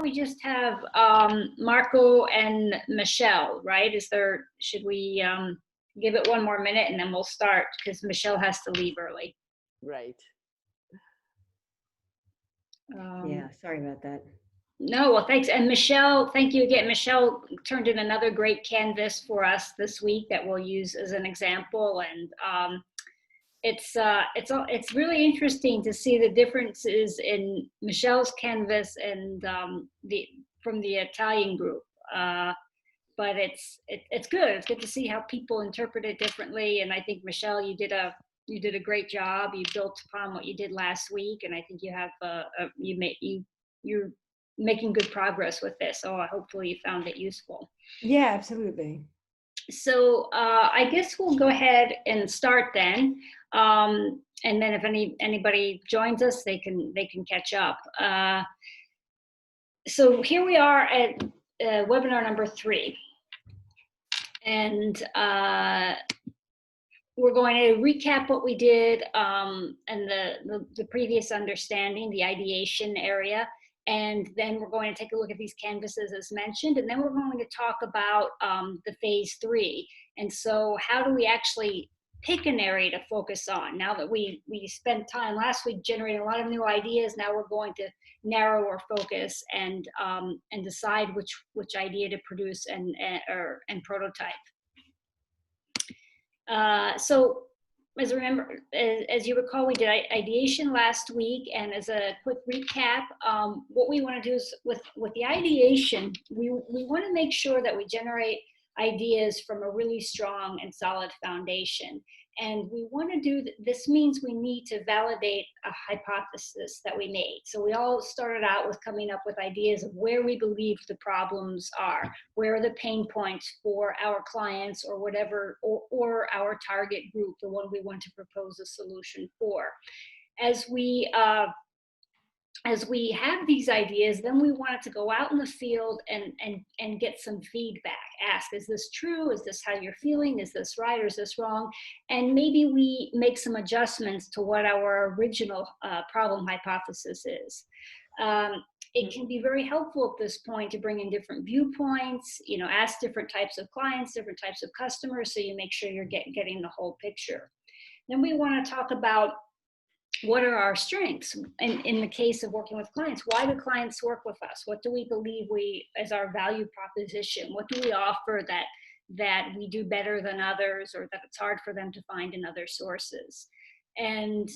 we just have Marco and Michelle, right? Should we give it one more minute and then we'll start because Michelle has to leave early. Right. Yeah, sorry about that. No, well, thanks. And Michelle, thank you again. Michelle turned in another great canvas for us this week that we'll use as an example. And it's really interesting to see the differences in Michelle's canvas and from the Italian group. But it's good. It's good to see how people interpret it differently. And I think Michelle, you did a great job. You built upon what you did last week, and I think you have you're making good progress with this. So hopefully you found it useful. Yeah, absolutely. So I guess we'll go ahead and start then. And then if anybody joins us, they can catch up. So here we are at webinar number 3. And we're going to recap what we did and the previous understanding, the ideation area. And then we're going to take a look at these canvases as mentioned, and then we're going to talk about the phase 3. And so how do we actually pick an area to focus on? Now that we spent time last week generating a lot of new ideas, now we're going to narrow our focus and decide which idea to produce and prototype. So as you recall, we did ideation last week, and as a quick recap, what we want to do is with the ideation, we want to make sure that we generate ideas from a really strong and solid foundation. And we want to do this means we need to validate a hypothesis that we made. So we all started out with coming up with ideas of where we believe the problems are, where are the pain points for our clients or whatever, or our target group, the one we want to propose a solution for. As we have these ideas, then we want it to go out in the field and get some feedback. Ask, is this true? Is this how you're feeling? Is this right or is this wrong? And maybe we make some adjustments to what our original problem hypothesis is. It can be very helpful at this point to bring in different viewpoints, ask different types of clients, different types of customers, so you make sure you're getting the whole picture. Then we want to talk about what are our strengths in the case of working with clients. Why do clients work with us? What do we believe as our value proposition? What do we offer that we do better than others, or that it's hard for them to find in other sources? And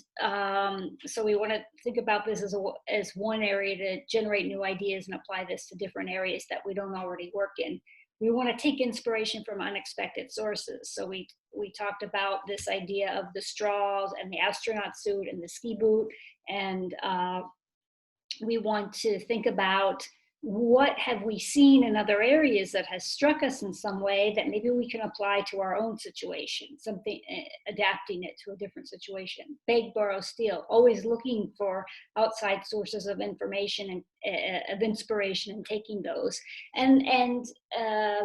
so we want to think about this as one area to generate new ideas and apply this to different areas that we don't already work in. We want to take inspiration from unexpected sources. So we talked about this idea of the straws and the astronaut suit and the ski boot. And we want to think about what have we seen in other areas that has struck us in some way that maybe we can apply to our own situation, something adapting it to a different situation. Beg, borrow, steal, always looking for outside sources of information and of inspiration and taking those. And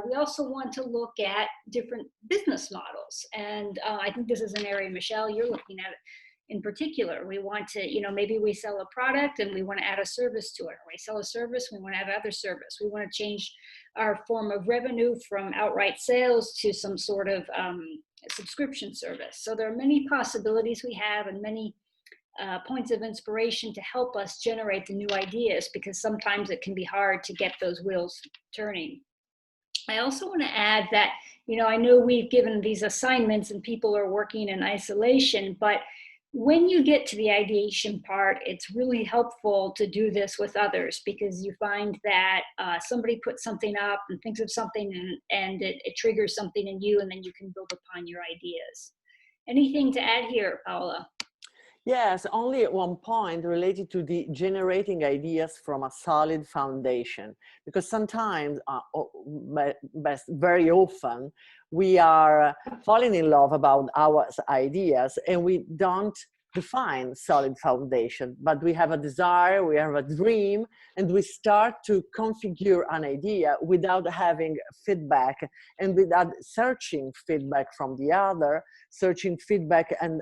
we also want to look at different business models. And I think this is an area, Michelle, you're looking at it in particular. We want to, maybe we sell a product and we want to add a service to it. Or we sell a service, we want to add another service. We want to change our form of revenue from outright sales to some sort of subscription service. So there are many possibilities we have and many points of inspiration to help us generate the new ideas, because sometimes it can be hard to get those wheels turning. I also want to add that, I know we've given these assignments and people are working in isolation, but when you get to the ideation part, it's really helpful to do this with others, because you find that somebody puts something up and thinks of something and it triggers something in you, and then you can build upon your ideas. Anything to add here, Paola? Yes, only at one point related to the generating ideas from a solid foundation, because sometimes, very often, we are falling in love about our ideas and we don't define solid foundation, but we have a desire, we have a dream, and we start to configure an idea without having feedback and without searching feedback from the other, searching feedback and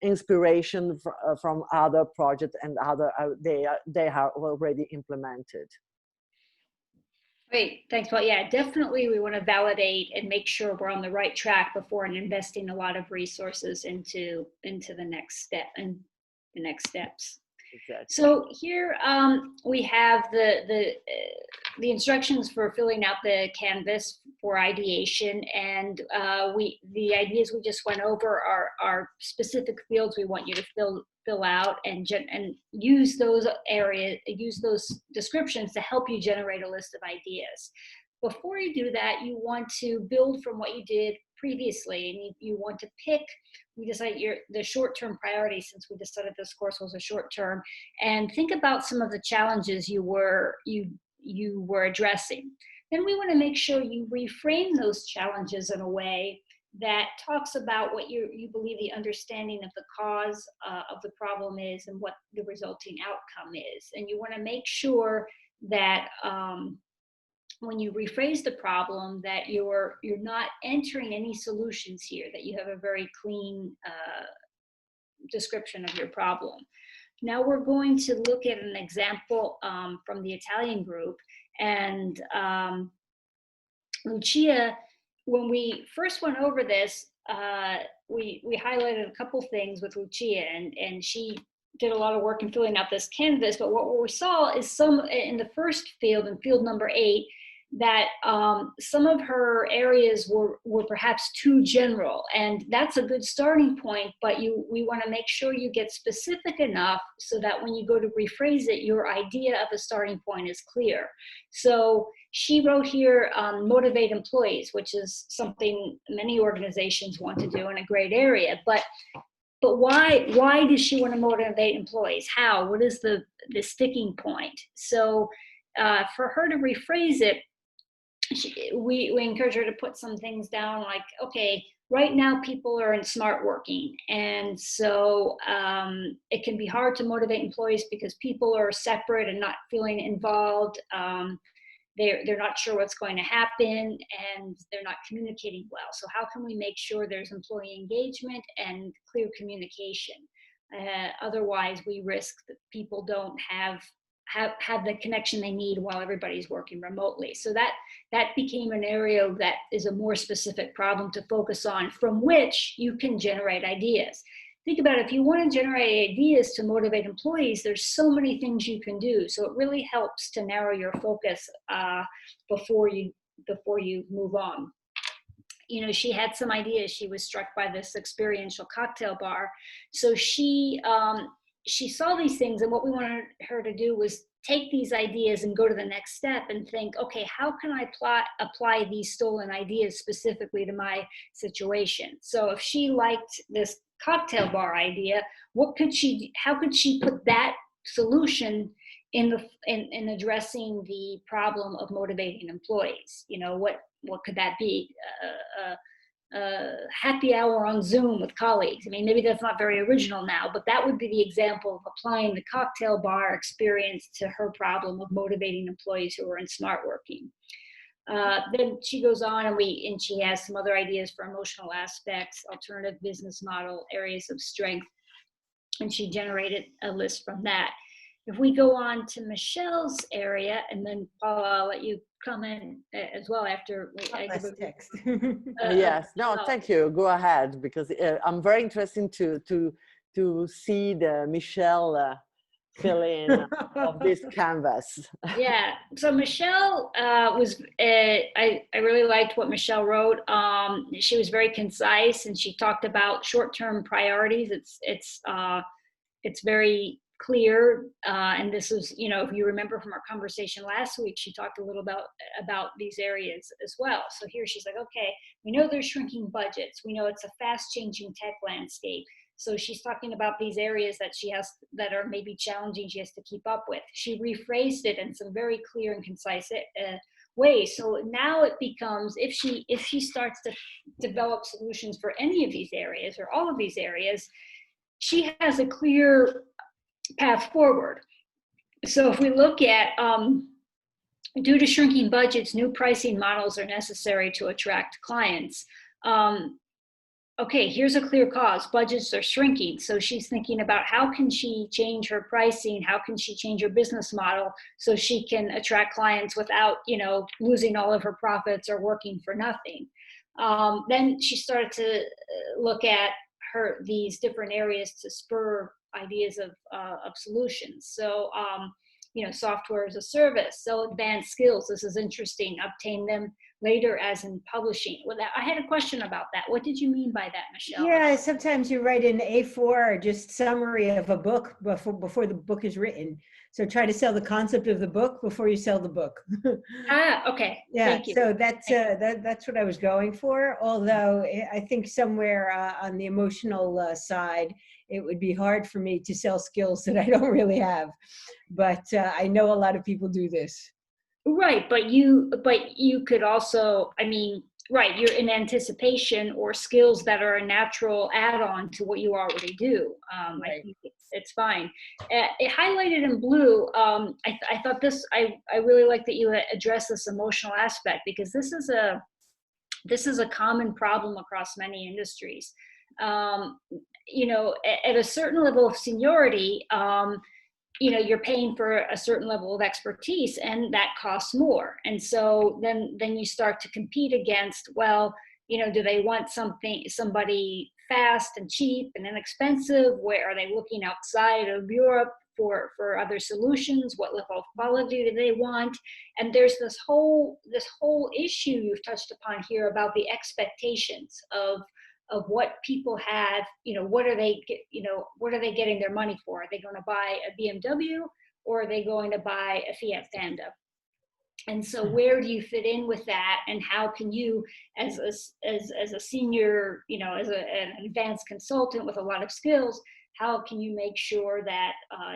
inspiration from other projects and other they are already implemented. Great, thanks. Well, yeah, definitely we want to validate and make sure we're on the right track before investing a lot of resources into the next step and the next steps. Exactly. So here we have the instructions for filling out the canvas for ideation, and the ideas we just went over are specific fields we want you to fill out and use those descriptions to help you generate a list of ideas. Before you do that, you want to build from what you did previously, and you want to pick. We decided the short-term priority, since we decided this course was a short-term, and think about some of the challenges you were addressing. Then we want to make sure you reframe those challenges in a way that talks about what you believe the understanding of the cause of the problem is and what the resulting outcome is. And you want to make sure that when you rephrase the problem, that you're not entering any solutions here, that you have a very clean description of your problem. Now we're going to look at an example from the Italian group, and Lucia, when we first went over this, we highlighted a couple things with Lucia, and she did a lot of work in filling out this canvas, but what we saw is some in the first field, in field number 8, that some of her areas were perhaps too general, and that's a good starting point, but we want to make sure you get specific enough so that when you go to rephrase it, your idea of a starting point is clear. So she wrote here, motivate employees, which is something many organizations want to do in a great area, but why does she want to motivate employees? How? What is the sticking point? So for her to rephrase it, we encourage her to put some things down like, okay, right now people are in smart working, and so it can be hard to motivate employees because people are separate and not feeling involved. They're not sure what's going to happen, and they're not communicating well. So how can we make sure there's employee engagement and clear communication? Otherwise, we risk that people don't have the connection they need while everybody's working remotely. So that became an area that is a more specific problem to focus on, from which you can generate ideas. Think about it, if you want to generate ideas to motivate employees, there's so many things you can do. So it really helps to narrow your focus before you move on. You know, she had some ideas. She was struck by this experiential cocktail bar. So she saw these things, and what we wanted her to do was take these ideas and go to the next step and think, okay, how can I apply these stolen ideas specifically to my situation? So if she liked this cocktail bar idea, how could she put that solution in addressing the problem of motivating employees? You know, what could that be? Happy hour on Zoom with colleagues. I mean, maybe that's not very original now, but that would be the example of applying the cocktail bar experience to her problem of motivating employees who are in smart working. Then she goes on, and she has some other ideas for emotional aspects, alternative business model, areas of strength, and she generated a list from that. If we go on to Michelle's area, and then Paula, I'll let you comment as well after I give a text. Yes, no, thank you. Go ahead, because I'm very interested to see the Michelle fill in of this canvas. Yeah, so Michelle was, I really liked what Michelle wrote. She was very concise, and she talked about short-term priorities. It's very clear, and this is, you know, if you remember from our conversation last week, she talked a little about these areas as well. So here she's like, okay, we know there's shrinking budgets. We know it's a fast-changing tech landscape. So she's talking about these areas that are maybe challenging, she has to keep up with. She rephrased it in some very clear and concise ways. So now it becomes, if she starts to develop solutions for any of these areas or all of these areas, she has a clear path forward. So if we look at, due to shrinking budgets, new pricing models are necessary to attract clients. okay, here's a clear cause. Budgets are shrinking. So she's thinking about how can she change her pricing? How can she change her business model so she can attract clients without, losing all of her profits or working for nothing? Then she started to look at these different areas to spur ideas of solutions. So, software as a service, so advanced skills. This is interesting. Obtain them later as in publishing. Well, I had a question about that. What did you mean by that, Michelle? Yeah, sometimes you write an A4, just summary of a book before the book is written. So try to sell the concept of the book before you sell the book. Okay. Yeah, Thank you. so that's what I was going for. Although I think somewhere on the emotional side, it would be hard for me to sell skills that I don't really have. But I know a lot of people do this. Right, but you could also, right, you're in anticipation or skills that are a natural add-on to what you already do. I Right. think it's fine. It highlighted in blue. I thought I really like that you addressed this emotional aspect, because this is a common problem across many industries. At a certain level of seniority, you're paying for a certain level of expertise, and that costs more. And so then you start to compete against, well, do they want somebody fast and cheap and inexpensive? Where are they looking outside of Europe for other solutions? What level of quality do they want? And there's this whole issue you've touched upon here about the expectations of what people have. What are they getting their money for? Are they going to buy a BMW, or are they going to buy a Fiat Panda? And so where do you fit in with that? And how can you, as a senior, as an advanced consultant with a lot of skills, how can you make sure that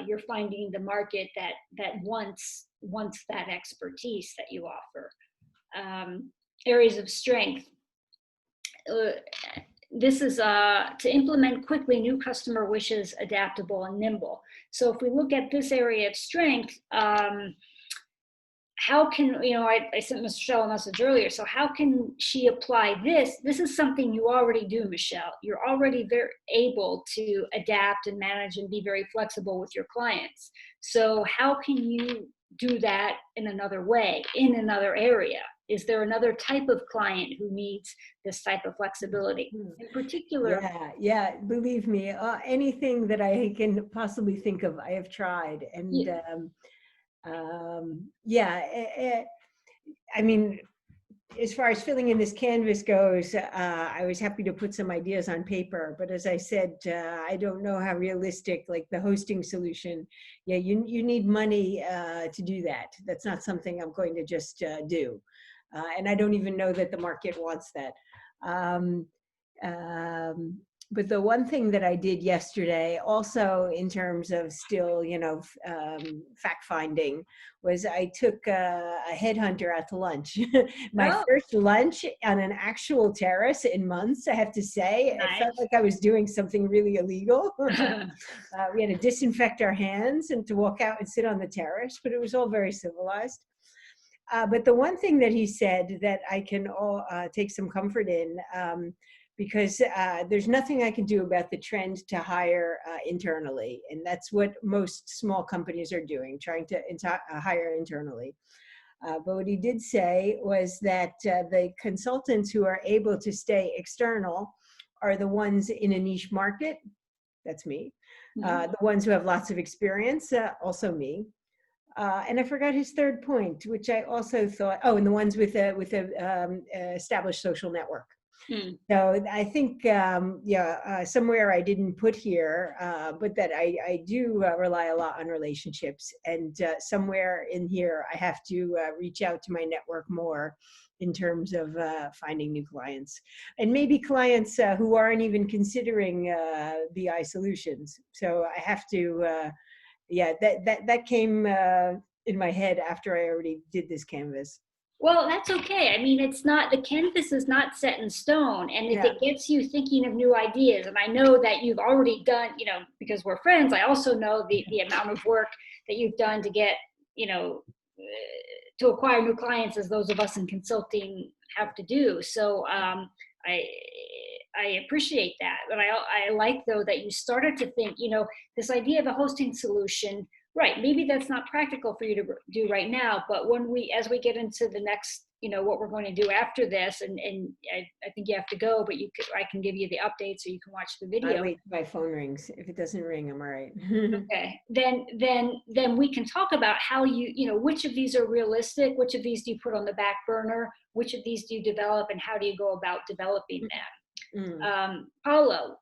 you're finding the market that wants that expertise that you offer? Areas of strength. This is to implement quickly new customer wishes, adaptable and nimble. So if we look at this area of strength, how can, I sent Michelle a message earlier, so how can she apply this? This is something you already do, Michelle. You're already very able to adapt and manage and be very flexible with your clients. So how can you do that in another way, in another area? Is there another type of client who needs this type of flexibility? In particular, Yeah, believe me, anything that I can possibly think of, I have tried. And I mean, as far as filling in this canvas goes, I was happy to put some ideas on paper, but as I said, I don't know how realistic, like the hosting solution. Yeah, you need money to do that. That's not something I'm going to just do. And I don't even know that the market wants that. But the one thing that I did yesterday, also in terms of still, fact finding, was I took a headhunter out to lunch. My first lunch on an actual terrace in months, I have to say. Nice. It felt like I was doing something really illegal. We had to disinfect our hands and to walk out and sit on the terrace, but it was all very civilized. But the one thing that he said that I can all take some comfort in, because there's nothing I can do about the trend to hire internally. And that's what most small companies are doing, trying to hire internally. But what he did say was that the consultants who are able to stay external are the ones in a niche market. That's me. The ones who have lots of experience, also me. And I forgot his third point, which I also thought, and the ones with a established social network. So I think, somewhere I didn't put here, but that I do rely a lot on relationships. And somewhere in here, I have to reach out to my network more in terms of finding new clients. And maybe clients who aren't even considering BI solutions. So I have to, that came in my head after I already did this canvas. Well, that's okay. I mean, the canvas is not set in stone. And if it gets you thinking of new ideas, and I know that you've already done, because we're friends, I also know the amount of work that you've done to get, to acquire new clients, as those of us in consulting have to do. So I appreciate that. But I like though that you started to think, this idea of a hosting solution, right? Maybe that's not practical for you to do right now, but as we get into the next, what we're going to do after this, and I think you have to go, but I can give you the update so you can watch the I video. wait till my phone rings. If it doesn't ring, I'm all right. Okay, then we can talk about how which of these are realistic, which of these do you put on the back burner, which of these do you develop, and how do you go about developing them? Paolo,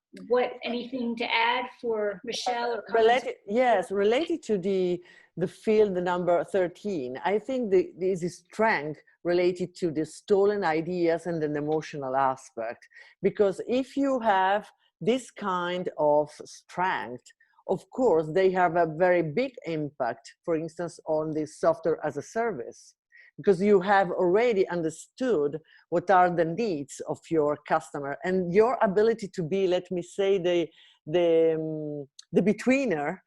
anything to add for Michelle or comments? Related to the field number 13, I think this is strength related to the stolen ideas and an emotional aspect, because if you have this kind of strength, of course they have a very big impact, for instance, on the software as a service, because you have already understood what are the needs of your customer, and your ability to be, let me say, the betweener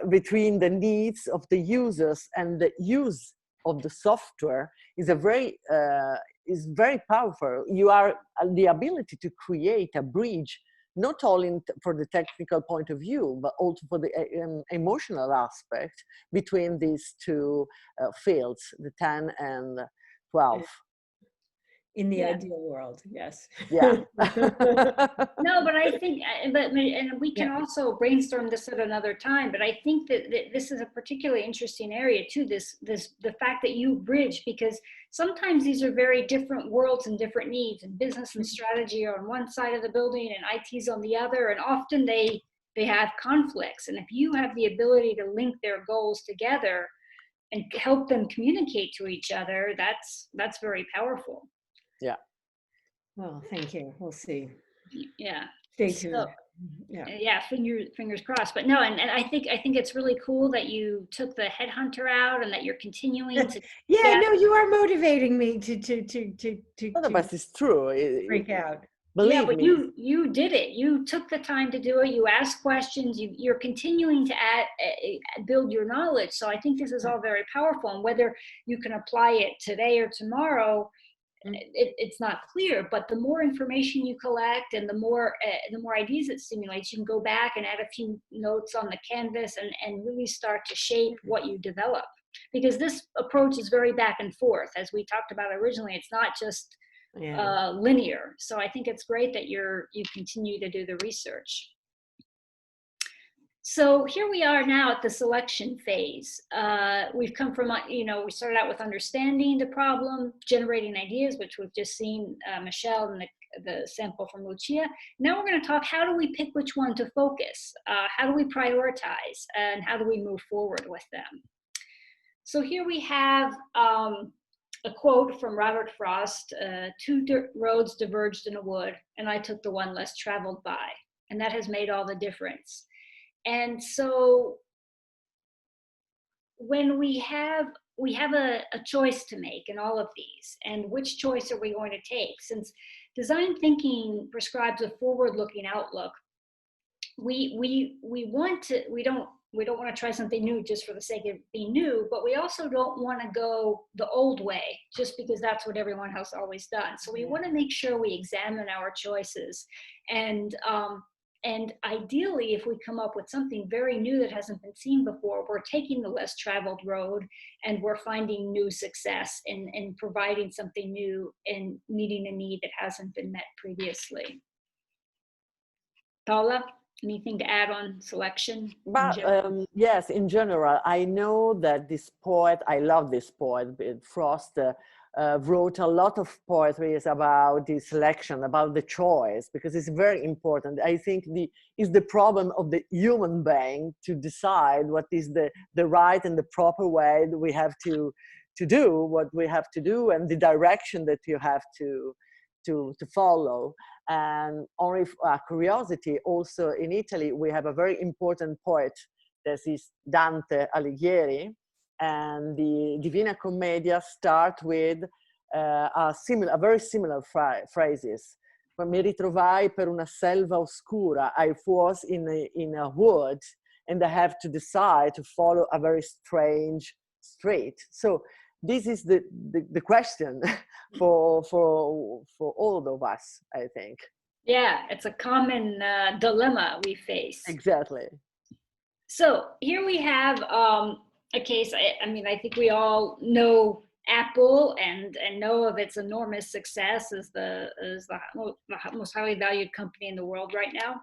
between the needs of the users and the use of the software is very powerful. You are the ability to create a bridge, not only for the technical point of view, but also for the emotional aspect between these two fields, the 10 and 12. In the ideal world, yes. Yeah. No, but I think, and we can also brainstorm this at another time, but I think that this is a particularly interesting area too, the fact that you bridge, because sometimes these are very different worlds and different needs, and business and strategy are on one side of the building and IT's on the other, and often they have conflicts. And if you have the ability to link their goals together and help them communicate to each other, that's very powerful. Yeah. Well, thank you. We'll see. Yeah. Stay tuned. So, yeah, fingers crossed. But no, and I think it's really cool that you took the headhunter out and that you're continuing to. Yeah, no, you are motivating me to Otherwise, it's true. break out. Believe but me. you did it. You took the time to do it. You asked questions. You're continuing to build your knowledge. So I think this is all very powerful. And whether you can apply it today or tomorrow, it's not clear. But the more information you collect and the more ideas it stimulates, you can go back and add a few notes on the canvas and really start to shape what you develop. Because this approach is very back and forth, as we talked about originally. It's not just linear. So I think it's great that you continue to do the research. So here we are now at the selection phase. We've come from, we started out with understanding the problem, generating ideas, which we've just seen Michelle and the sample from Lucia. Now we're going to talk, how do we pick which one to focus? How do we prioritize? And how do we move forward with them? So here we have a quote from Robert Frost: two roads diverged in a wood, and I took the one less traveled by. And that has made all the difference. And so when we have a choice to make in all of these, and which choice are we going to take? Since design thinking prescribes a forward-looking outlook, we don't want to try something new just for the sake of being new, but we also don't want to go the old way just because that's what everyone has always done. So we want to make sure we examine our choices, and ideally, if we come up with something very new that hasn't been seen before, we're taking the less traveled road, and we're finding new success in providing something new and meeting a need that hasn't been met previously. Paula, anything to add on selection? But yes, in general, I know that this poet, I love this poet, Frost, wrote a lot of poetry about the selection, about the choice, because it's very important. I think it's the problem of the human being to decide what is the right and the proper way that we have to do what we have to do, and the direction that you have to follow. And only curiosity, also in Italy, we have a very important poet, that is Dante Alighieri, and the Divina Commedia start with very similar phrases. Mi ritrovai per una selva oscura. I was in a wood, and I have to decide to follow a very strange street. So this is the question for all of us, I think. Yeah, it's a common dilemma we face. Exactly. So here we have a case. I mean, I think we all know Apple and know of its enormous success as the most highly valued company in the world right now.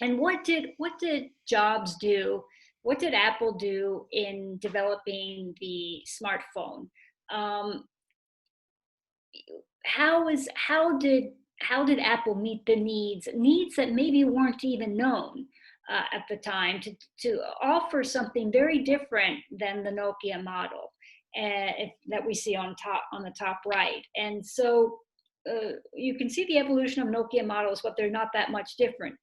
And what did Jobs do? What did Apple do in developing the smartphone? Um, how did Apple meet the needs that maybe weren't even known at the time to offer something very different than the Nokia model that we see on the top right. And so you can see the evolution of Nokia models, but they're not that much different.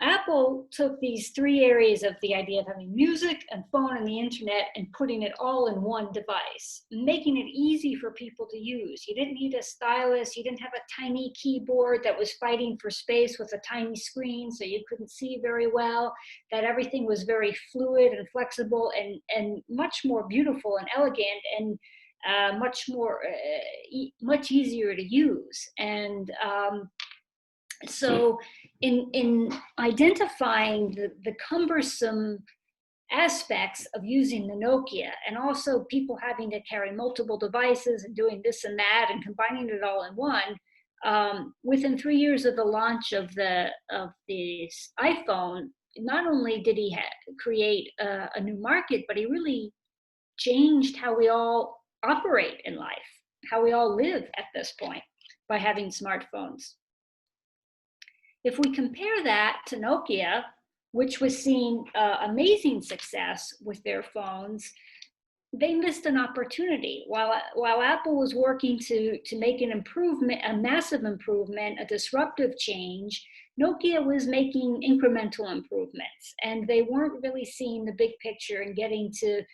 Apple took these three areas of the idea of having music and phone and the internet and putting it all in one device, making it easy for people to use. You didn't need a stylus. You didn't have a tiny keyboard that was fighting for space with a tiny screen so you couldn't see very well, that everything was very fluid and flexible and much more beautiful and elegant and much easier to use. And so in identifying the cumbersome aspects of using the Nokia and also people having to carry multiple devices and doing this and that and combining it all in one, within 3 years of the launch of the iPhone, not only did he create a new market, but he really changed how we all operate in life, how we all live at this point by having smartphones. If we compare that to Nokia, which was seeing amazing success with their phones, they missed an opportunity. While Apple was working to make an improvement, a massive improvement, a disruptive change, Nokia was making incremental improvements, and they weren't really seeing the big picture and getting to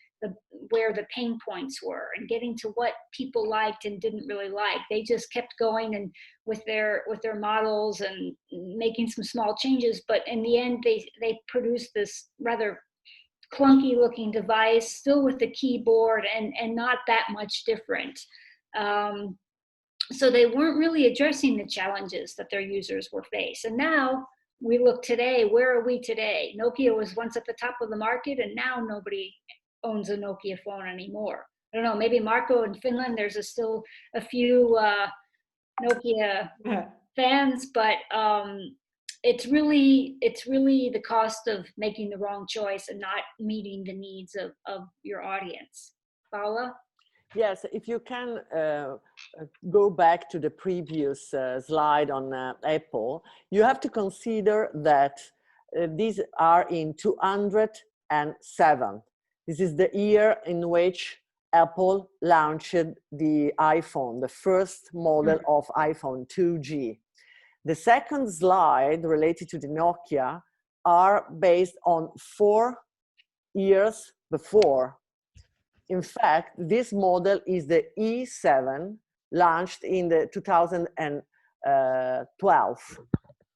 where the pain points were and getting to what people liked and didn't really like. They just kept going and with their models and making some small changes, but in the end, they produced this rather clunky looking device, still with the keyboard and not that much different. So they weren't really addressing the challenges that their users were faced. And now we look today, where are we today? Nokia was once at the top of the market, and now nobody owns a Nokia phone anymore. I don't know, maybe Marco in Finland, there's still a few Nokia fans, but it's really the cost of making the wrong choice and not meeting the needs of your audience. Paula? Yes, if you can go back to the previous slide on Apple, you have to consider that these are in 2007. This is the year in which Apple launched the iPhone, the first model of iPhone 2G. The second slide related to the Nokia are based on 4 years before. In fact, this model is the E7 launched in the 2012.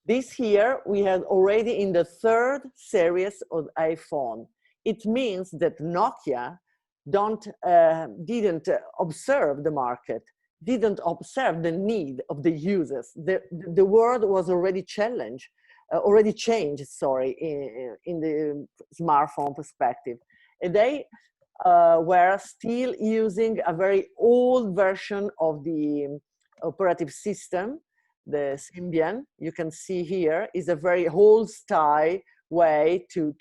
This year, we had already in the third series of iPhone. It means that Nokia didn't observe the market, didn't observe the need of the users. The world was already changed, in the smartphone perspective. And they were still using a very old version of the operative system, the Symbian. You can see here is a very old style way to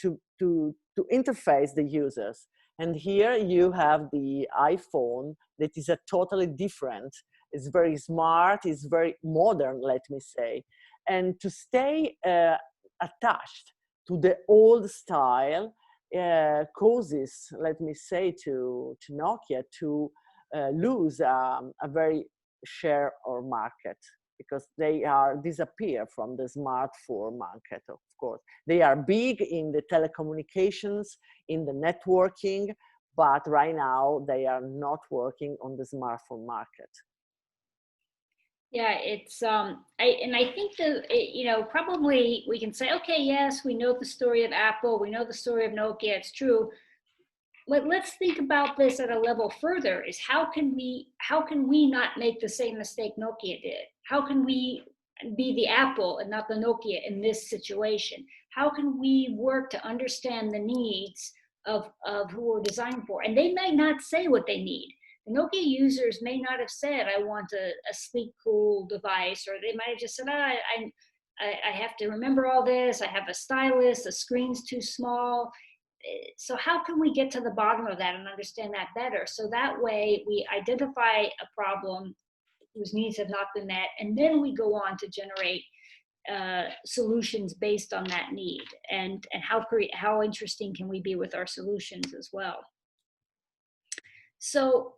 interface the users. And here you have the iPhone that is a totally different. It's very smart, it's very modern, let me say. And to stay attached to the old style causes, let me say, to Nokia to lose a very share or market, because they disappear from the smartphone market, of course. They are big in the telecommunications, in the networking, but right now they are not working on the smartphone market. Yeah, it's I think that probably we can say, okay, yes, we know the story of Apple, we know the story of Nokia, it's true. But let's think about this at a level further: is how can we not make the same mistake Nokia did? How can we be the Apple and not the Nokia in this situation? How can we work to understand the needs of who we're designing for? And they may not say what they need. The Nokia users may not have said, I want a sleek, cool device, or they might have just said, I have to remember all this. I have a stylus, the screen's too small. So how can we get to the bottom of that and understand that better? So that way we identify a problem whose needs have not been met, and then we go on to generate solutions based on that need, and how interesting can we be with our solutions as well. So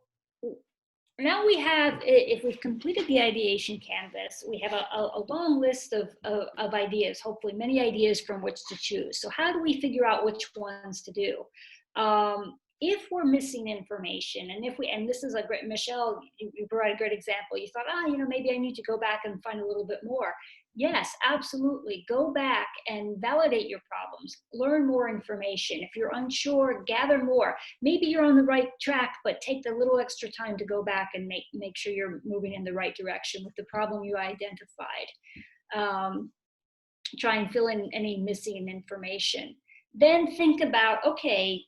now we have, if we've completed the ideation canvas, we have a long list of ideas, hopefully many ideas from which to choose. So how do we figure out which ones to do? If we're missing information, and this is a great, Michelle, you provided a great example. You thought, maybe I need to go back and find a little bit more. Yes, absolutely. Go back and validate your problems. Learn more information. If you're unsure, gather more. Maybe you're on the right track, but take the little extra time to go back and make sure you're moving in the right direction with the problem you identified. Try and fill in any missing information. Then think about, okay,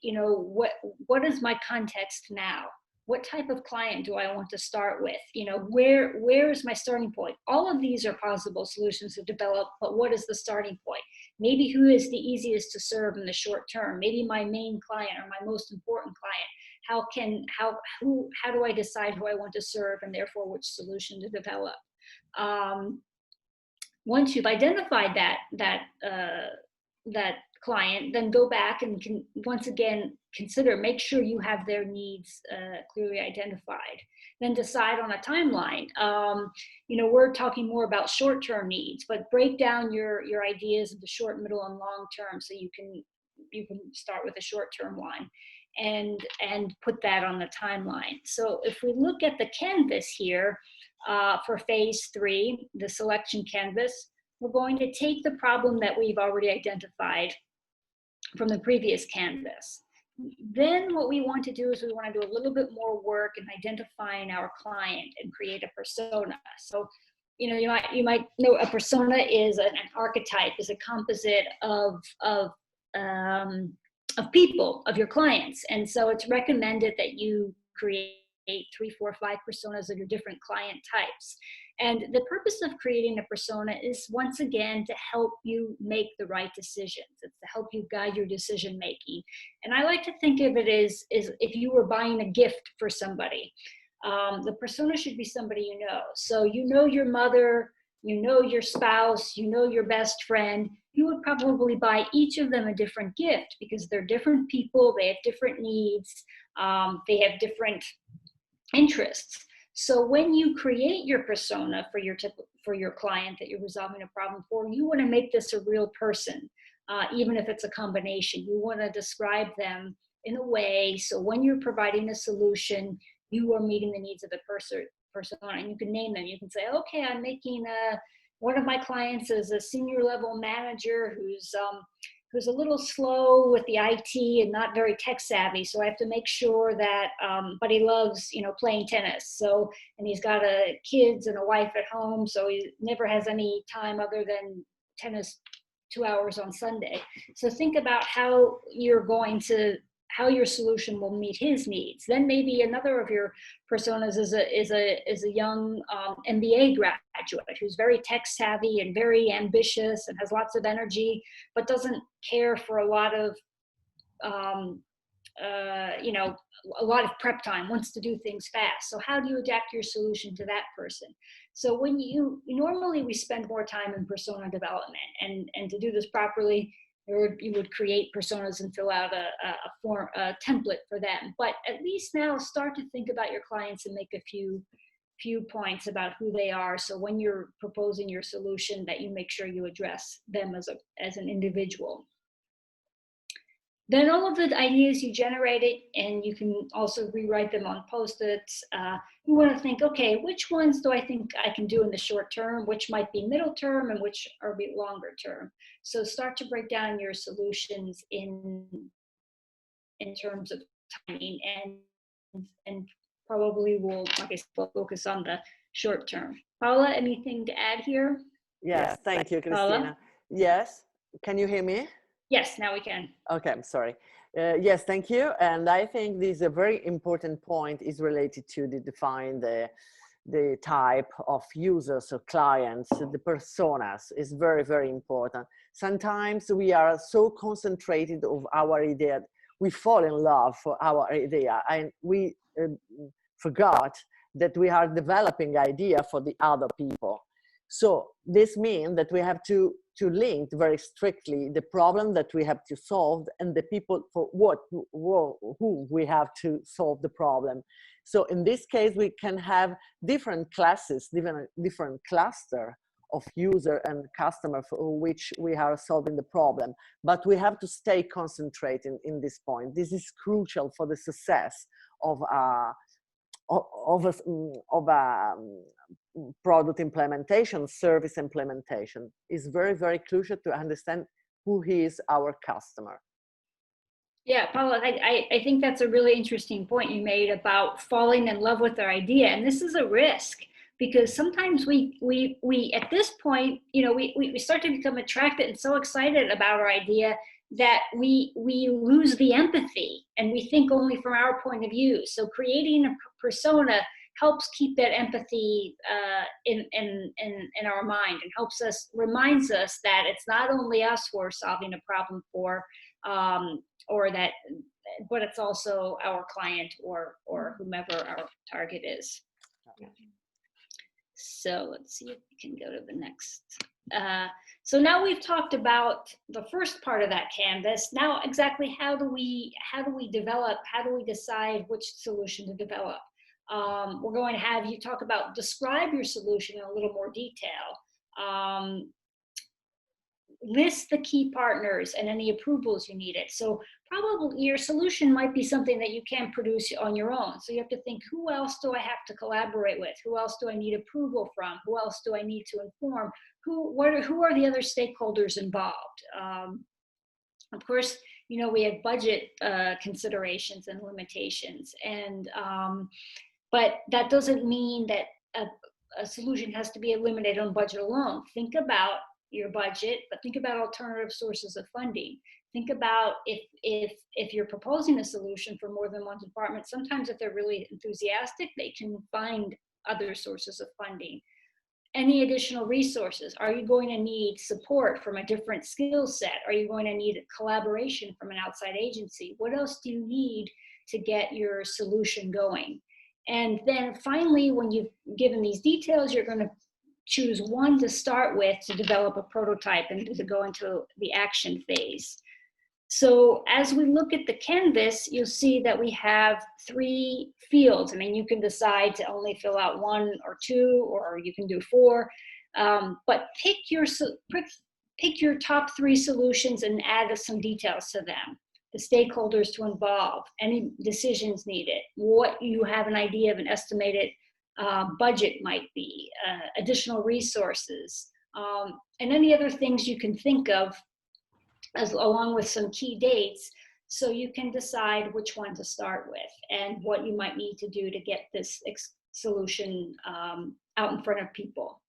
what is my context now? What type of client do I want to start with? Where is my starting point? All of these are possible solutions to develop, but what is the starting point? Maybe who is the easiest to serve in the short term? Maybe my main client or my most important client. How do I decide who I want to serve, and therefore which solution to develop? Once you've identified that client, then go back and once again make sure you have their needs clearly identified. Then decide on a timeline. We're talking more about short-term needs, but break down your ideas into short, middle, and long term, so you can start with a short-term one and put that on the timeline. So if we look at the canvas here for phase 3, the selection canvas, we're going to take the problem that we've already identified from the previous canvas. Then what we want to do is we want to do a little bit more work in identifying our client and create a persona. So, you might know a persona is an archetype, is a composite of people, of your clients. And so it's recommended that you create 3, 4, 5 personas of your different client types. And the purpose of creating a persona is, once again, to help you make the right decisions. It's to help you guide your decision making. And I like to think of it as if you were buying a gift for somebody. The persona should be somebody you know. So your mother, your spouse, your best friend. You would probably buy each of them a different gift because they're different people, they have different needs, they have different interests. So when you create your persona for your client that you're resolving a problem for, you want to make this a real person, even if it's a combination. You want to describe them in a way so when you're providing a solution, you are meeting the needs of the persona, and you can name them. You can say, okay, I'm making one of my clients is a senior level manager who's a little slow with the IT and not very tech savvy. So I have to make sure that, but he loves, playing tennis. So, and he's got kids and a wife at home. So he never has any time other than tennis 2 hours on Sunday. So think about how your solution will meet his needs. Then maybe another of your personas is a young MBA graduate who's very tech savvy and very ambitious and has lots of energy, but doesn't care for a lot of a lot of prep time, wants to do things fast. So how do you adapt your solution to that person? So when normally we spend more time in persona development, and to do this properly, you would create personas and fill out a template for them. But at least now start to think about your clients and make a few points about who they are. So when you're proposing your solution, that you make sure you address them as an individual. Then all of the ideas you generated, and you can also rewrite them on Post-its. You want to think, okay, which ones do I think I can do in the short term, which might be middle term, and which are a bit longer term. So start to break down your solutions in terms of timing, and probably will, like I said, focus on the short term. Paula, anything to add here? Yes, thank you, Paula? Christina. Yes, can you hear me? Yes, now we can. Okay, I'm sorry. Yes, thank you. And I think this is a very important point is related to define the type of users or clients, the personas is very, very important. Sometimes we are so concentrated of our idea, we fall in love for our idea and we forgot that we are developing idea for the other people. So this means that we have to link very strictly the problem that we have to solve and the people for who we have to solve the problem. So in this case, we can have different classes, different cluster of user and customer for which we are solving the problem. But we have to stay concentrated in this point. This is crucial for the success of a product implementation, service implementation. Is very, very crucial to understand who is our customer. Yeah, Paula, I think that's a really interesting point you made about falling in love with our idea. And this is a risk because sometimes we at this point, we start to become attracted and so excited about our idea that we lose the empathy and we think only from our point of view. So creating a persona helps keep that empathy in our mind and reminds us that it's not only us who are solving a problem for, but it's also our client or whomever our target is. So let's see if we can go to the next. So now we've talked about the first part of that canvas. Now exactly how do we decide which solution to develop? We're going to have you talk about describe your solution in a little more detail. List the key partners and any approvals you needed. So probably your solution might be something that you can't produce on your own. So you have to think, who else do I have to collaborate with? Who else do I need approval from? Who else do I need to inform? Who are the other stakeholders involved? Of course, we have budget considerations and limitations, but that doesn't mean that a solution has to be eliminated on budget alone. Think about your budget, but think about alternative sources of funding. Think about if you're proposing a solution for more than one department, sometimes if they're really enthusiastic, they can find other sources of funding. Any additional resources? Are you going to need support from a different skill set? Are you going to need collaboration from an outside agency? What else do you need to get your solution going? And then finally, when you've given these details, you're going to choose one to start with to develop a prototype and to go into the action phase. So as we look at the canvas, you'll see that we have 3 fields. I mean, you can decide to only fill out 1 or 2, or you can do 4, but pick your top 3 solutions and add some details to them. The stakeholders to involve, any decisions needed, what you have an idea of an estimated budget might be, additional resources, and any other things you can think of along with some key dates, so you can decide which one to start with and what you might need to do to get this solution out in front of people.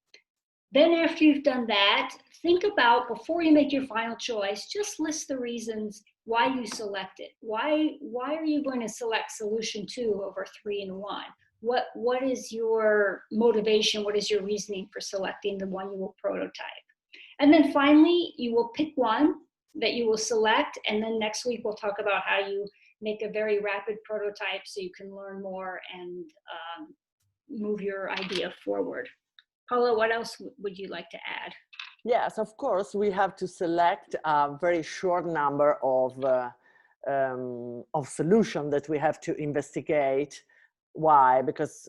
Then after you've done that, think about, before you make your final choice, just list the reasons why you select it. Why are you going to select solution 2 over 3 and 1? What is your motivation? What is your reasoning for selecting the one you will prototype? And then finally, you will pick one that you will select, and then next week we'll talk about how you make a very rapid prototype so you can learn more and move your idea forward. Paula, what else would you like to add? Yes, of course, we have to select a very short number of solutions that we have to investigate. Why? Because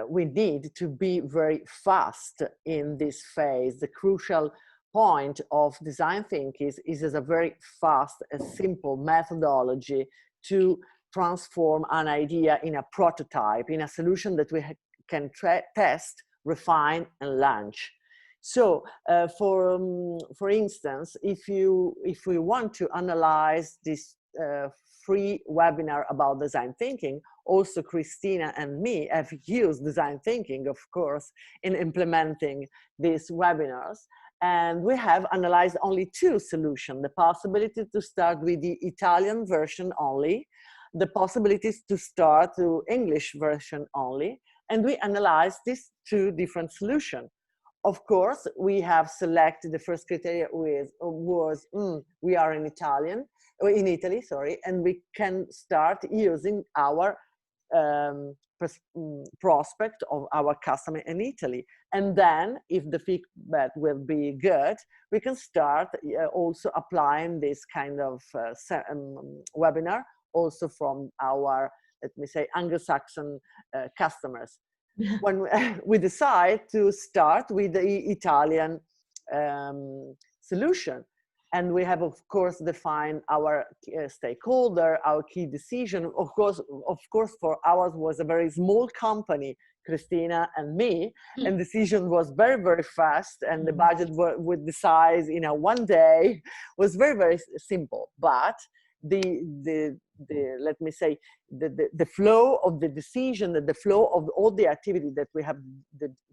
we need to be very fast in this phase. The crucial point of design thinking is a very fast and simple methodology to transform an idea in a prototype, in a solution that we can test, refine, and launch. So, for instance, if we want to analyze this free webinar about design thinking, also Christina and me have used design thinking, of course, in implementing these webinars. And we have analyzed only two solutions: the possibility to start with the Italian version only, the possibilities to start to English version only, and we analyzed these two different solutions. Of course, we have selected the first criteria was we are in Italy, sorry, and we can start using our prospect of our customer in Italy. And then if the feedback will be good, we can start also applying this kind of webinar also from our, let me say, Anglo-Saxon customers. When we decide to start with the Italian solution. And we have, of course, defined our stakeholder, our key decision. Of course, for ours was a very small company, Christina and me, and decision was very, very fast, and the budget with the size, one day was very, very simple. But the let me say, the flow of the decision, the flow of all the activity that we have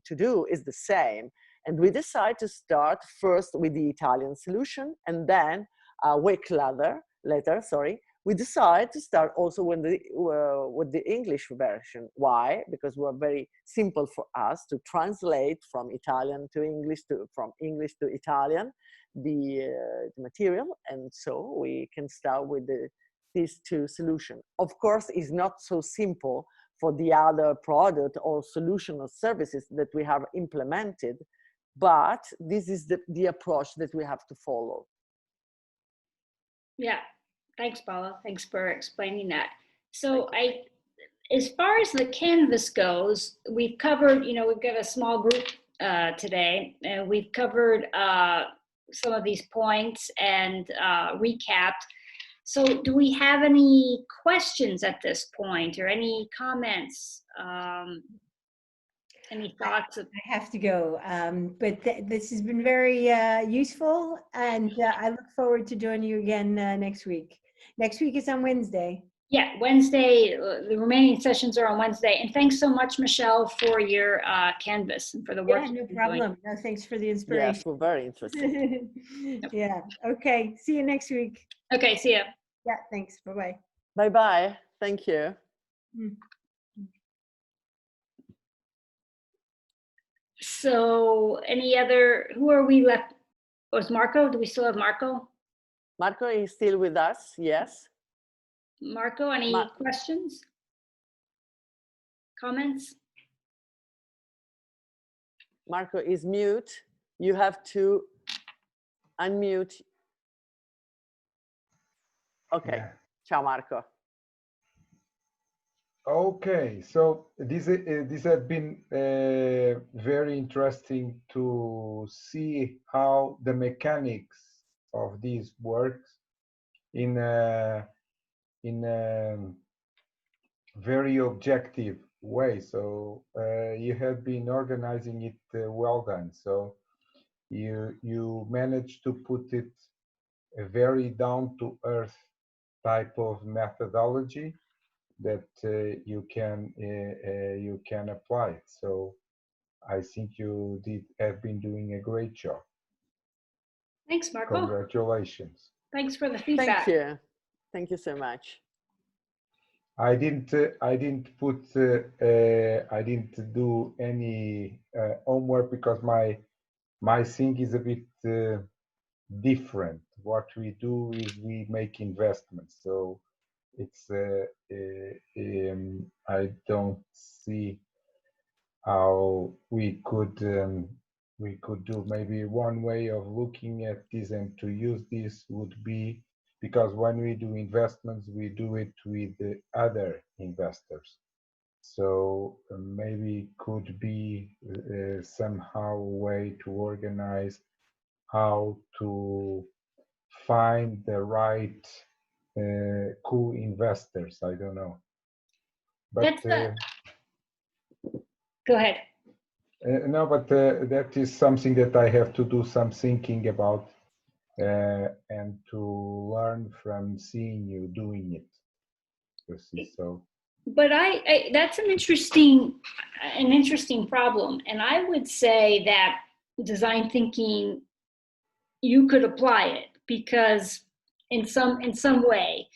to do is the same. And we decide to start first with the Italian solution, and then a week later, we decide to start also with the English version. Why? Because it was very simple for us to translate from Italian to English, from English to Italian, the material, and so we can start with these two solutions. Of course, it's not so simple for the other product or solution or services that we have implemented, but this is the approach that we have to follow. Yeah, thanks, Paula. Thanks for explaining that. So as far as the Canvas goes, we've covered, we've got a small group today, and we've covered some of these points and recapped. So do we have any questions at this point, or any comments? Any thoughts? I have to go, but this has been very useful, and I look forward to joining you again next week. Next week is on Wednesday. Yeah, Wednesday. The remaining sessions are on Wednesday. And thanks so much, Michelle, for your Canvas and for the work. Yeah, no problem. No, thanks for the inspiration. Yes, we're very interested. Yeah. Okay. See you next week. Okay. See ya. Yeah. Thanks. Bye-bye. Bye-bye. Thank you. So who are we left? Was Marco? Do we still have Marco? Marco is still with us, yes. Marco, any questions? Comments? Marco is mute. You have to unmute. Okay. Yeah. Ciao, Marco. Okay, so this has been very interesting to see how the mechanics of this works in a very objective way. So you have been organizing it well done. So you managed to put it a very down to earth type of methodology that you can apply. So I think you have been doing a great job. Thanks, Marco. Congratulations. Thanks for the feedback. Thank you. Thank you so much. I didn't do any homework because my thing is a bit different. What we do is we make investments. So it's I don't see how we could do. Maybe one way of looking at this and to use this would be, because when we do investments, we do it with the other investors. So maybe could be somehow a way to organize how to find the right co-investors. I don't know, but go ahead. No, but that is something that I have to do some thinking about and to learn from seeing you doing it. So, but I that's an interesting problem, and I would say that design thinking you could apply it, because in some way,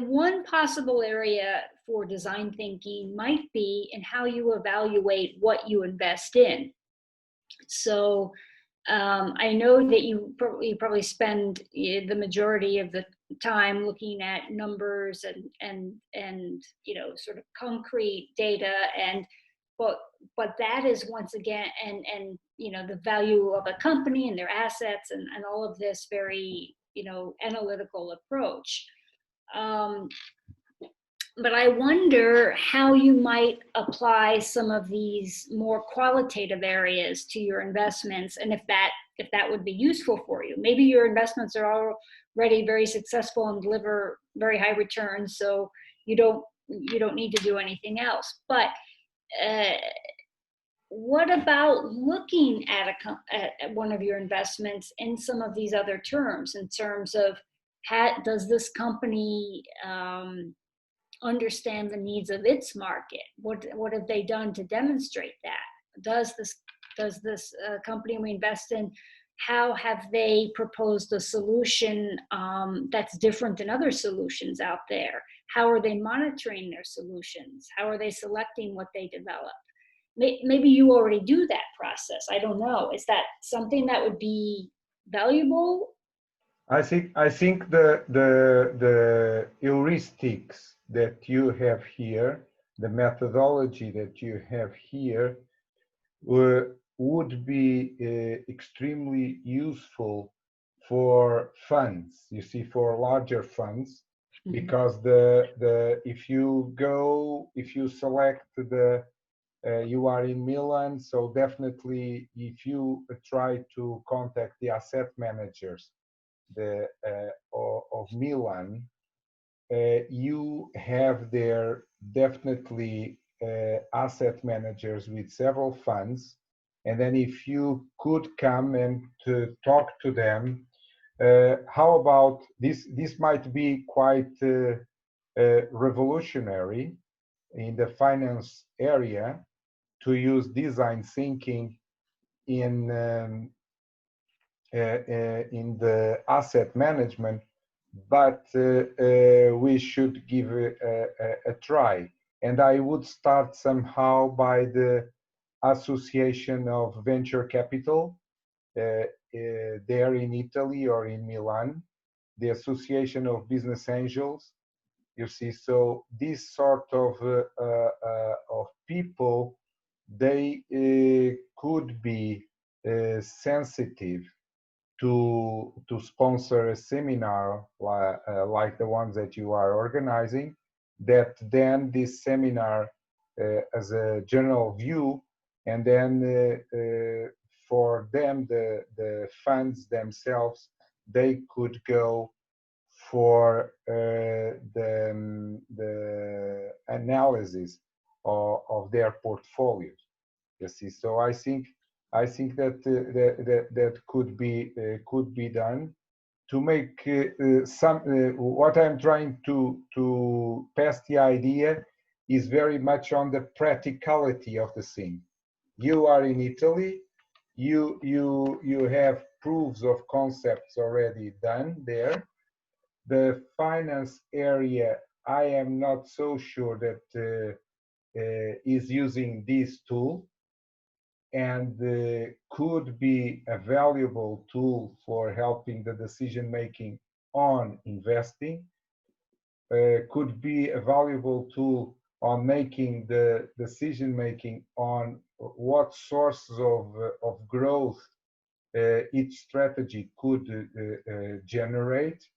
one possible area for design thinking might be in how you evaluate what you invest in. So I know that you probably spend the majority of the time looking at numbers and sort of concrete data, and but that is, once again, and the value of a company and their assets, and all of this very analytical approach. Um, but I wonder how you might apply some of these more qualitative areas to your investments, and if that would be useful for you. Maybe your investments are already very successful and deliver very high returns, so you don't need to do anything else. But what about looking at at one of your investments in some of these other terms, in terms of does this company understand the needs of its market? What have they done to demonstrate that? Does this company we invest in, how have they proposed a solution that's different than other solutions out there? How are they monitoring their solutions? How are they selecting what they develop? Maybe you already do that process. I don't know. Is that something that would be valuable? I think the heuristics that you have here, the methodology that you have here, would be extremely useful for funds. You see, for larger funds, because if you select you are in Milan, so definitely if you try to contact the asset managers of Milan, you have there definitely asset managers with several funds, and then if you could come and to talk to them, how about this? This might be quite revolutionary in the finance area, to use design thinking in the asset management, but we should give a try. And I would start somehow by the Association of Venture Capital there in Italy or in Milan, the Association of Business Angels. You see, so this sort of people, they could be sensitive to sponsor a seminar like the ones that you are organizing, that then this seminar as a general view, and then for them, the funds themselves, they could go for the analysis of their portfolios. You see, so I think that that could be done to make some. What I'm trying to pass the idea is very much on the practicality of the thing. You are in Italy. You have proofs of concepts already done there. The finance area, I am not so sure that is using this tool, and could be a valuable tool for helping the decision making on investing, could be a valuable tool on making the decision making on what sources of growth each strategy could generate.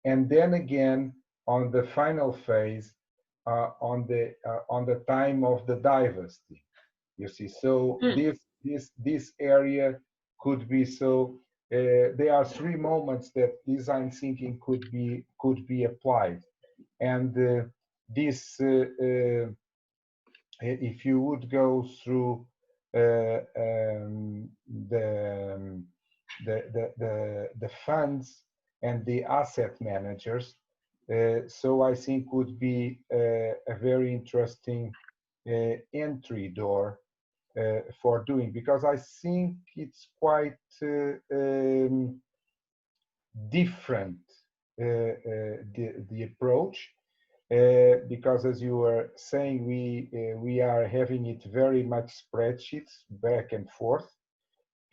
And then again, on the final phase, on the time of the diversity, you see. So this area could be so. There are three moments that design thinking could be applied, and this, if you would go through the funds and the asset managers. So I think would be a very interesting entry door for doing, because I think it's quite different, the approach, because as you were saying, we are having it very much spreadsheets back and forth,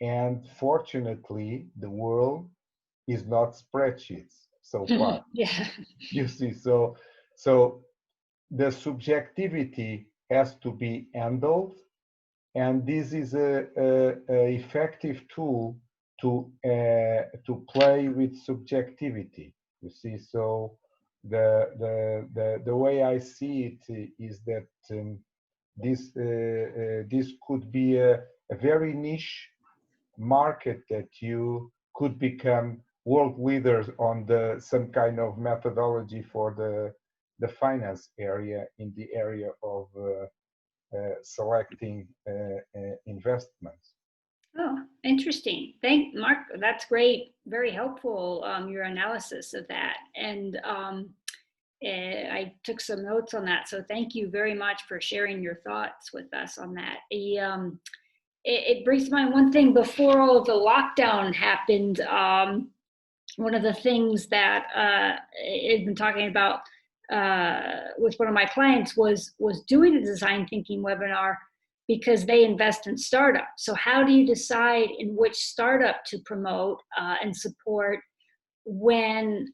and fortunately the world is not spreadsheets so far. Yeah. You see, so the subjectivity has to be handled, and this is a effective tool to play with subjectivity. You see, so the way I see it is that this could be a very niche market that you could become world leaders on some kind of methodology for the finance area, in the area of selecting investments. Oh, interesting. Thank Mark. That's great. Very helpful. Your analysis of that, and I took some notes on that. So thank you very much for sharing your thoughts with us on that. It brings to mind one thing. Before all of the lockdown happened, one of the things that I've been talking about with one of my clients was doing a design thinking webinar, because they invest in startups. So how do you decide in which startup to promote and support when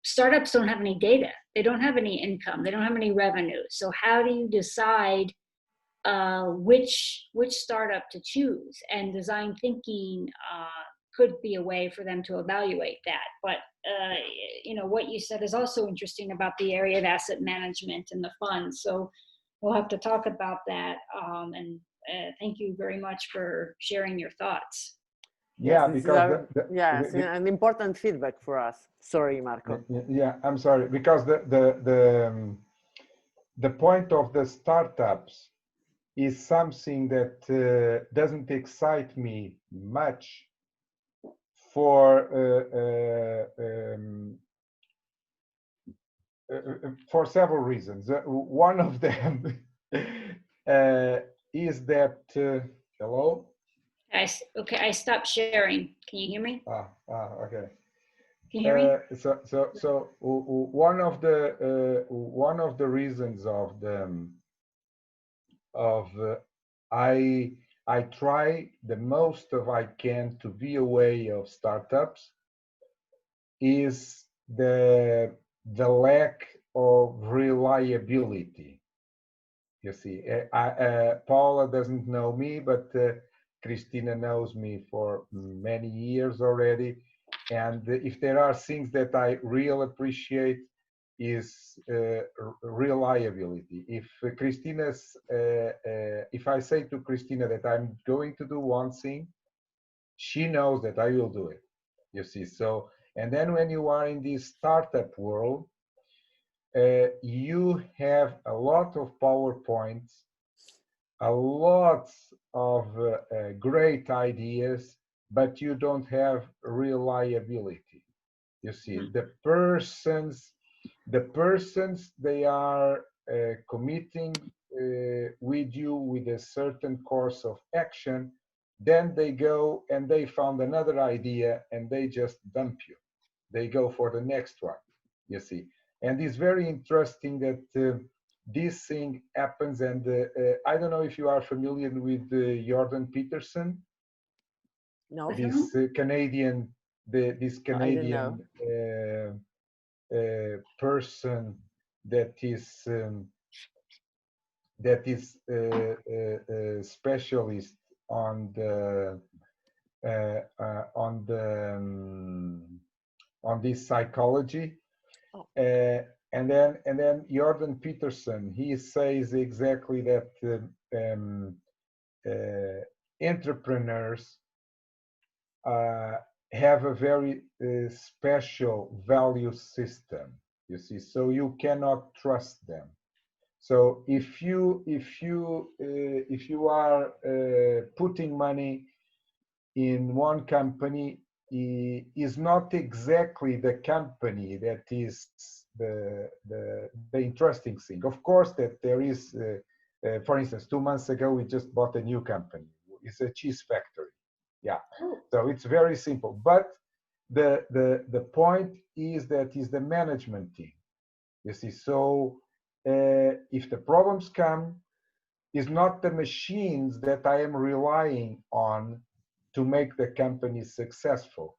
startups don't have any data, they don't have any income, they don't have any revenue? So how do you decide which startup to choose? And design thinking could be a way for them to evaluate that. But you know, what you said is also interesting about the area of asset management and the funds. So we'll have to talk about that. And thank you very much for sharing your thoughts. Yeah, Yes, because yes, an important feedback for us. Sorry, Marco. yeah, I'm sorry, because the point of the startups is something that doesn't excite me much for several reasons. One of them is that hello. Okay, I stopped sharing. Can you hear me? Okay. Can you hear me? So one of the reasons I try the most of I can to be away of startups is the lack of reliability. You see, Paula doesn't know me, but Christina knows me for many years already. And if there are things that I really appreciate, is reliability. If if I say to Christina that I'm going to do one thing, she knows that I will do it. You see, so, and then when you are in this startup world, you have a lot of PowerPoints, a lot of great ideas, but you don't have reliability. You see, the persons they are committing with you with a certain course of action, then they go and they found another idea and they just dump you. They go for the next one, you see. And it's very interesting that this thing happens. And I don't know if you are familiar with Jordan Peterson. No. This Canadian, this Canadian person that is specialist on the on this psychology. And then Jordan Peterson, he says exactly that entrepreneurs have a very special value system, you see, so you cannot trust them. So if you are putting money in one company, is not exactly the company that is the interesting thing. Of course, that there is for instance, 2 months ago, we just bought a new company. It's a cheese factory. Yeah. Oh. So it's very simple. But the point is that is the management team. You see, so if the problems come, it's not the machines that I am relying on to make the company successful.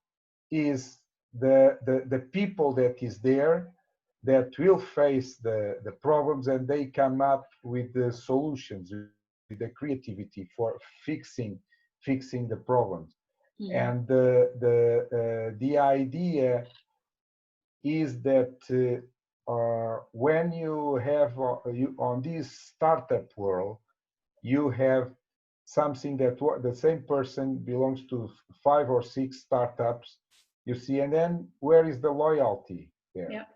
Is the people that is there that will face the problems, and they come up with the solutions, with the creativity for fixing the problems. Mhm. And the idea is that when you have you, on this startup world, you have something that the same person belongs to 5 or 6 startups, you see, and then where is the loyalty there? Yep.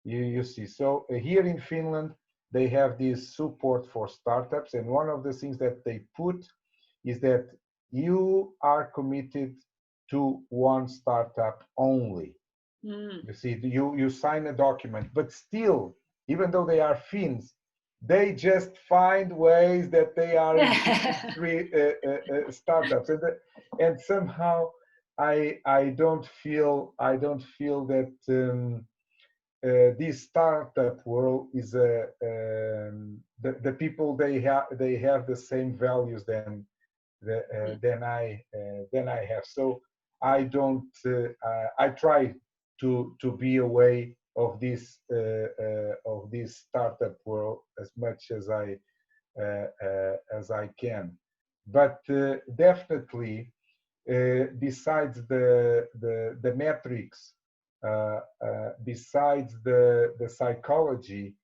You see. So here in Finland, they have this support for startups, and one of the things that they put is that you are committed to one startup only. Mm. You see, you sign a document, but still, even though they are Finns, they just find ways that they are in 3 startups, and somehow I don't feel that this startup world is the people they have the same values than I have. So I don't. I try to be away of this startup world as much as I can. But definitely, besides the metrics, besides the psychology,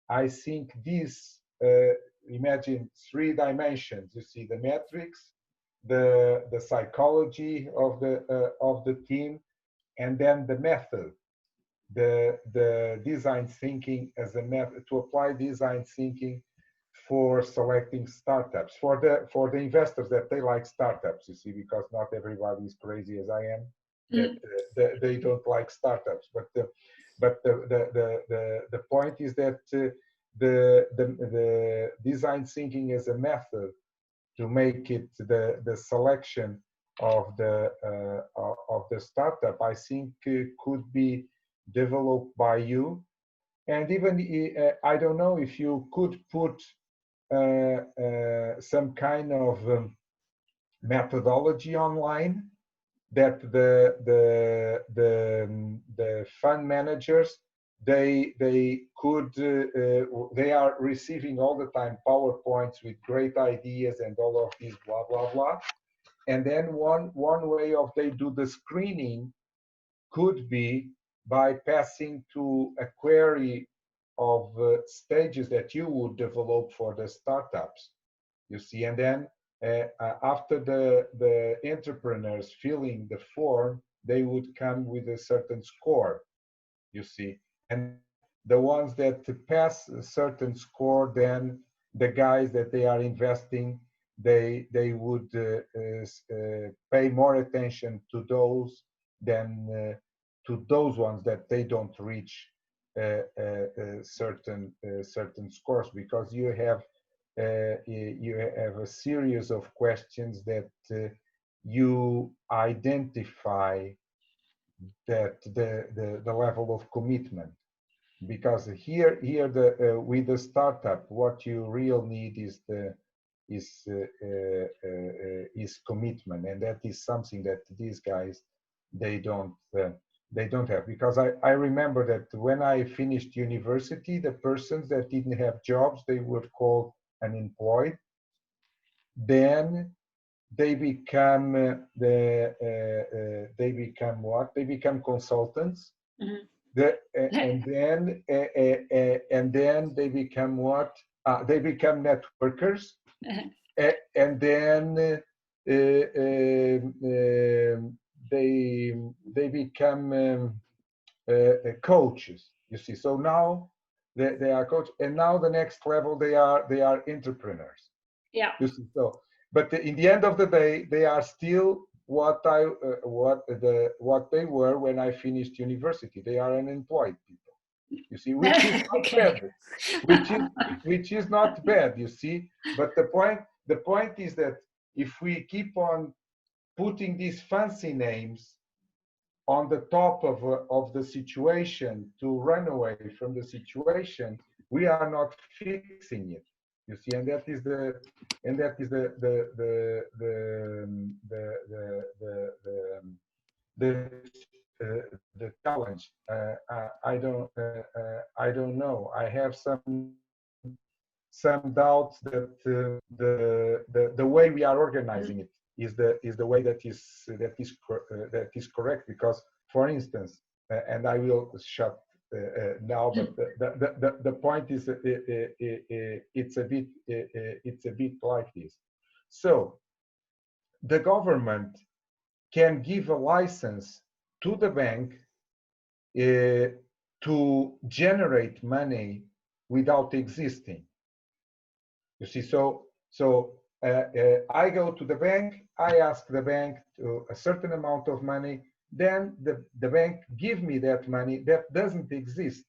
I think this imagine 3 dimensions. You see the metrics, the psychology of the team, and then the method, the design thinking as a method to apply design thinking for selecting startups, for the investors that they like startups, you see, because not everybody is crazy as I am, that they don't like startups. But the point is that the design thinking as a method to make it the selection of the startup, I think could be developed by you. And even I don't know if you could put some kind of methodology online that the fund managers they could they are receiving all the time PowerPoints with great ideas and all of these blah blah blah, and then one way of they do the screening could be by passing to a query of stages that you would develop for the startups, you see, and then after the entrepreneurs filling the form, they would come with a certain score, you see, and the ones that pass a certain score, then the guys that they are investing, they would pay more attention to those than to those ones that they don't reach certain scores, because you have a series of questions that you identify that the level of commitment, because here with the startup, what you really need is commitment, and that is something that these guys they don't have. Because I remember that when I finished university, the persons that didn't have jobs, they were called unemployed. Then they become they become what? They become consultants. Mhm. And then they become what? They become networkers, and then they become coaches. You see, so now they are coach, and now the next level they are entrepreneurs. Yeah. You see, so but in the end of the day, they are still what they were when I finished university. They are unemployed people. You see, which is not Okay. bad, which is not bad. You see, but the point is that if we keep on putting these fancy names on the top of the situation to run away from the situation, we are not fixing it. You see, and that is the the the challenge. I don't know. I have some doubts that the way we are organizing it is the way that is correct. Because, for instance, and I will shut now, but the point is it's a bit like this. So the government can give a license to the bank to generate money without existing. You see, so I go to the bank, I ask the bank to a certain amount of money, then the bank give me that money that doesn't exist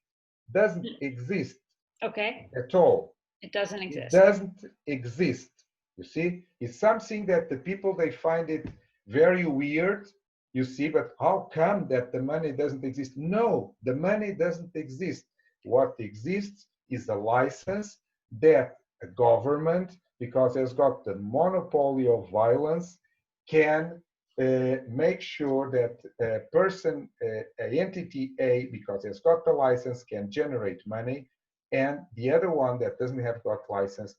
Okay. at all. It doesn't It exist. doesn't exist. You see, it's something that the people, they find it very weird. You see, but how come that the money doesn't exist? No, the money doesn't exist. What exists is a license that a government, because it's got the monopoly of violence, can make sure that a person, entity A, because it's got the license, can generate money, and the other one that doesn't have got license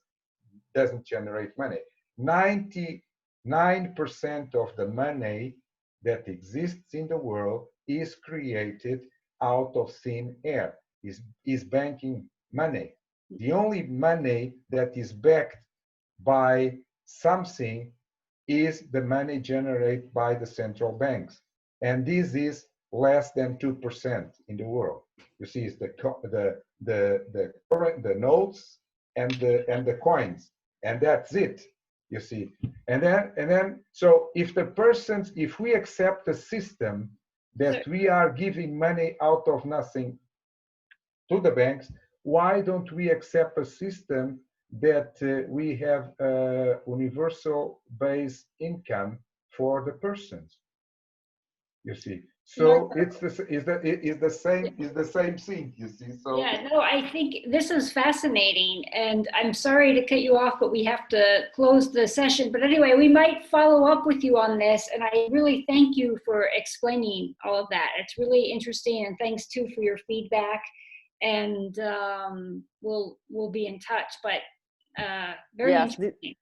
doesn't generate money. 99% of the money that exists in the world is created out of thin air, is banking money. The only money that is backed by something is the money generated by the central banks. And this is less than 2% in the world. You see, it's the notes and the coins, and that's it. You see, and then so if we accept a system that we are giving money out of nothing to the banks, why don't we accept a system that we have a universal base income for the persons? You see, so it's the same thing. You see, so Yeah, no, I think this is fascinating, and I'm sorry to cut you off, but we have to close the session. But anyway, we might follow up with you on this, and I really thank you for explaining all of that. It's really interesting, and thanks too for your feedback. And we'll be in touch. But very interesting.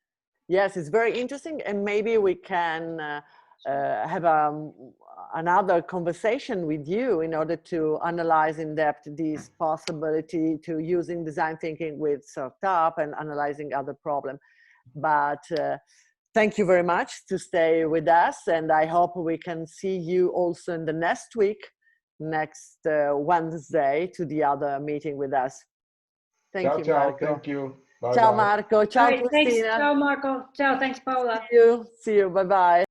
Yes, it's very interesting, and maybe we can have another conversation with you in order to analyze in depth this possibility to using design thinking with startup and analyzing other problems. But thank you very much to stay with us, and I hope we can see you also in the next week, next Wednesday, to the other meeting with us. Thank you, Marco. Thank you. Bye Ciao bye. Marco, ciao All right, thanks. Cristina. Ciao, Marco. Ciao, thanks, Paola. See you, bye bye.